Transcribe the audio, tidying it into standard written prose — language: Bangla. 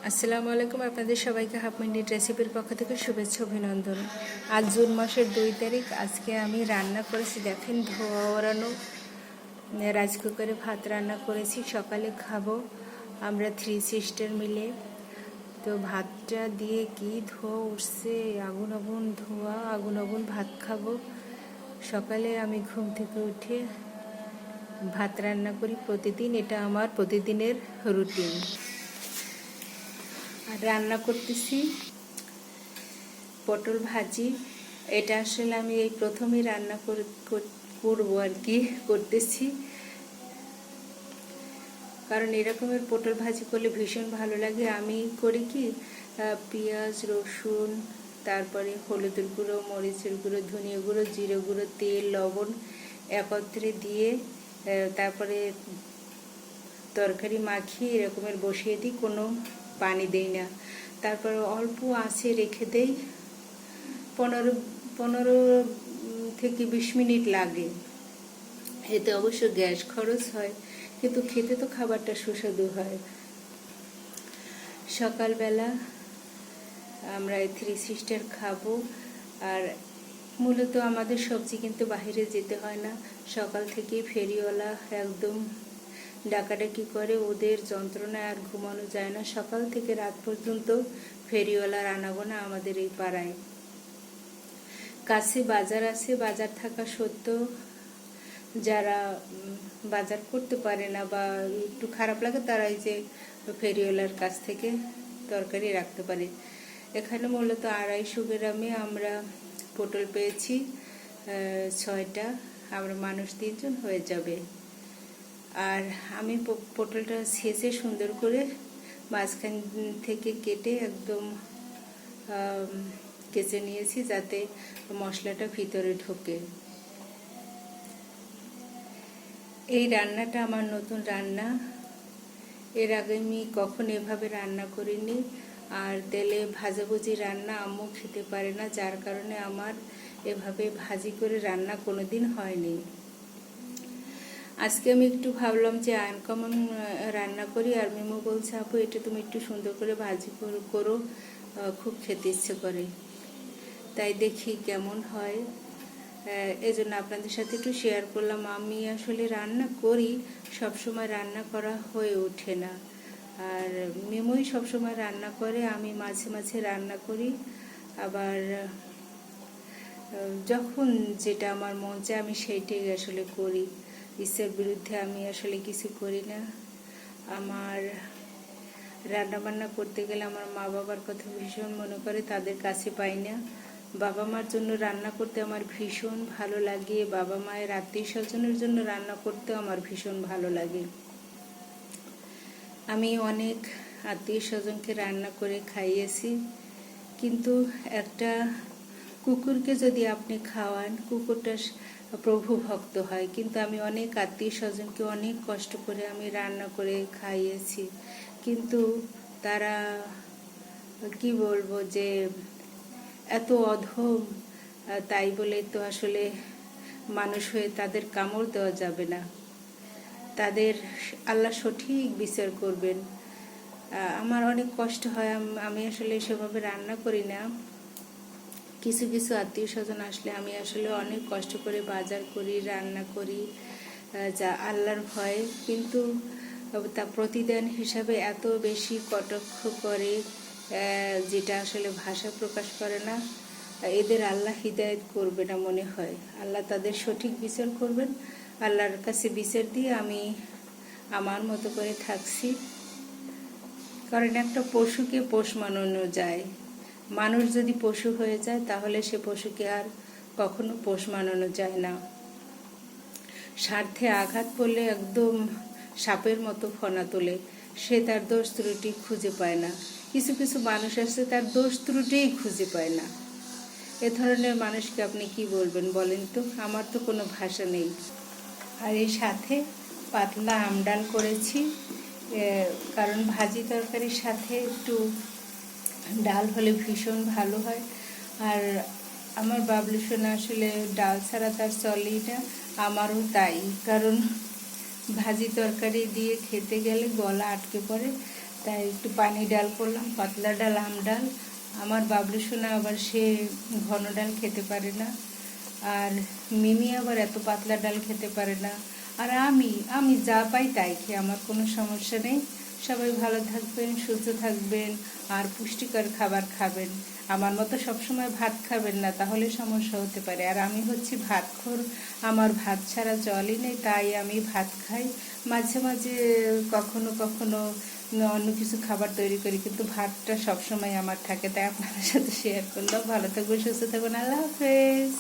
আসসালামু আলাইকুম, আপনাদের সবাইকে হাফ মিনিট রেসিপির পক্ষ থেকে শুভেচ্ছা অভিনন্দন। আজ জুন মাসের 2 তারিখ। আজকে আমি রান্না করেছি, দেখেন ধোয়া ওড়ানো রাইস কুকারে ভাত রান্না করেছি। সকালে খাবো আমরা 3 সিস্টার মিলে। তো ভাতটা দিয়ে কি ধোয়া উঠছে, আগুন আগুন ধোয়া, আগুন আগুন ভাত খাবো। সকালে আমি ঘুম থেকে উঠে ভাত রান্না করি প্রতিদিন, এটা আমার প্রতিদিনের রুটিন। আর রান্না করতেছি পটল ভাজি। এটা আসলে আমি এই প্রথমেই রান্না করবো আর কি, করতেছি, কারণ এরকমের পটল ভাজি করলে ভীষণ ভালো লাগে। আমি করি কি, পেঁয়াজ রসুন, তারপরে হলুদের গুঁড়ো, মরিচের গুঁড়ো, ধনিয়া গুঁড়ো, জিরে গুঁড়ো, তেল, লবণ একত্রে দিয়ে তারপরে তরকারি মাখিয়ে এরকমের বসিয়ে দিই, কোনো পানি দেই না। তারপর অল্প আঁচে রেখে দেই, 15 থেকে 20 মিনিট লাগে। এতে অবশ্য গ্যাস খরচ হয়, কিন্তু খেতে তো খাবারটা সুস্বাদু হয়। সকালবেলা আমরা 3 সিস্টার খাবো। আর মূলত আমাদের সবজি কিন্তু বাইরে যেতে হয় না। সকাল থেকে ফেরিওয়ালা একদম ডাকাডাকি করে, ওদের যন্ত্রণায় আর ঘুমানো যায় না। সকাল থেকে রাত পর্যন্ত ফেরিওয়ালার আনাগোনা আমাদের এই পাড়ায়। কাছে বাজার আছে, বাজার থাকা সত্ত্বেও যারা বাজার করতে পারে না বা একটু খারাপ লাগে, তারা এই যে ফেরিওয়ালার কাছ থেকে তরকারি রাখতে পারে। এখানে মূলত 250 গ্রামে আমরা পটল পেয়েছি 6টা। আমরা মানুষ 3 জন হয়ে যাবে। আর আমি পটলটা ছেঁচে সুন্দর করে মাঝখান থেকে কেটে একদম কেচে নিয়েছি, যাতে মশলাটা ভিতরে ঢোকে। এই রান্নাটা আমার নতুন রান্না, এর আগে আমি কখনো এভাবে রান্না করিনি। আর তেলে ভাজাভুজি রান্না আম্মু খেতে পারে না, যার কারণে আমার এভাবে ভাজি করে রান্না কোনোদিন হয়নি। আজকে আমি একটু ভাবলাম যে আনকমন রান্না করি। আর মিমো বলছে, আপু এটা তুমি একটু সুন্দর করে ভাজি করো, খুব খেতে ইচ্ছে করে। তাই দেখি কেমন হয়, এজন্য আপনাদের সাথে একটু শেয়ার করলাম। আমি আসলে রান্না করি, সবসময় রান্না করা হয়ে ওঠে না। আর মিমোই সবসময় রান্না করে, আমি মাঝে মাঝে রান্না করি। আবার যখন যেটা আমার মন চায় আমি সেইটাই আসলে করি। ইচ্ছার বিরুদ্ধে আমি আসলে কিছু করি না। আমার রান্না বান্না করতে গেলে আমার মা বাবার কথা ভীষণ মনে করে, তাদের কাছে পাই না। বাবা মার জন্য রান্না করতে আমার ভীষণ ভালো লাগে, বাবা মায়ের আত্মীয় স্বজনের জন্য রান্না করতেও আমার ভীষণ ভালো লাগে। আমি অনেক আত্মীয় স্বজনকে রান্না করে খাইয়েছি, কিন্তু একটা কুকুরকে যদি আপনি খাওয়ান, কুকুরটা প্রভু ভক্ত হয়। কিন্তু আমি অনেক আত্মীয় স্বজনকে অনেক কষ্ট করে আমি রান্না করে খাইয়েছি, কিন্তু তারা কি বলবো যে এত অধম, তাই বলে তো আসলে মানুষ হয়ে তাদের কামড় দেওয়া যাবে না। তাদের আল্লাহ সঠিক বিচার করবেন। আমার অনেক কষ্ট হয়, আমি আসলে সেভাবে রান্না করি না। কিছু কিছু আত্মীয় স্বজন আসলে আমি আসলে অনেক কষ্ট করে বাজার করি, রান্না করি, যা আল্লাহর ভয়ে। কিন্তু তা প্রতিদান হিসাবে এত বেশি কটাক্ষ করে, যেটা আসলে ভাষা প্রকাশ করে না। এদের আল্লাহ হিদায়েত করবে না মনে হয়। আল্লাহ তাদের সঠিক বিচার করবেন। আল্লাহর কাছে বিচার দিয়ে আমি আমার মতো করে থাকছি। কারণ একটা পশুকে পোষ মানানো যায়, মানুষ যদি পশু হয়ে যায় তাহলে সে পশুকে আর কখনো পোষ মানানো যায় না। স্বার্থে আঘাত করলে একদম সাপের মতো ফনা তোলে, সে তার দোষ ত্রুটি খুঁজে পায় না। কিছু কিছু মানুষ আছে তার দোষ ত্রুটিই খুঁজে পায় না। এ ধরনের মানুষকে আপনি কি বলবেন বলেন তো? আমার তো কোনো ভাষা নেই। আর এর সাথে পাতলা আমডাল করেছি, কারণ ভাজি তরকারির সাথে একটু ডাল হলে ভীষণ ভালো হয়। আর আমার বাবলু সোনা আসলে ডাল ছাড়া তার চলেই না, আমারও তাই। কারণ ভাজি তরকারি দিয়ে খেতে গেলে গলা আটকে পড়ে, তাই একটু পানি ডাল করলাম, পাতলা ডাল, আম ডাল। আমার বাবলু সোনা আবার সে ঘন ডাল খেতে পারে না, আর মিমি আবার এত পাতলা ডাল খেতে পারে না। আর আমি যা পাই তাই খেয়ে আমার কোনো সমস্যা নেই। সবাই ভালো থাকবেন, সুস্থ থাকবেন, আর পুষ্টিকর খাবার খাবেন। আমার মতো সবসময় ভাত খাবেন না, তাহলে সমস্যা হতে পারে। আর আমি হচ্ছি ভাতখোর, আমার ভাত ছাড়া চলই নেই, তাই আমি ভাত খাই। মাঝে মাঝে কখনো কখনো অন্য কিছু খাবার তৈরি করি, কিন্তু ভাতটা সবসময় আমার থাকে। তাই আপনাদের সাথে শেয়ার করলাম। ভালো থাকবেন, সুস্থ থাকবেন, আল্লাহ হাফেজ।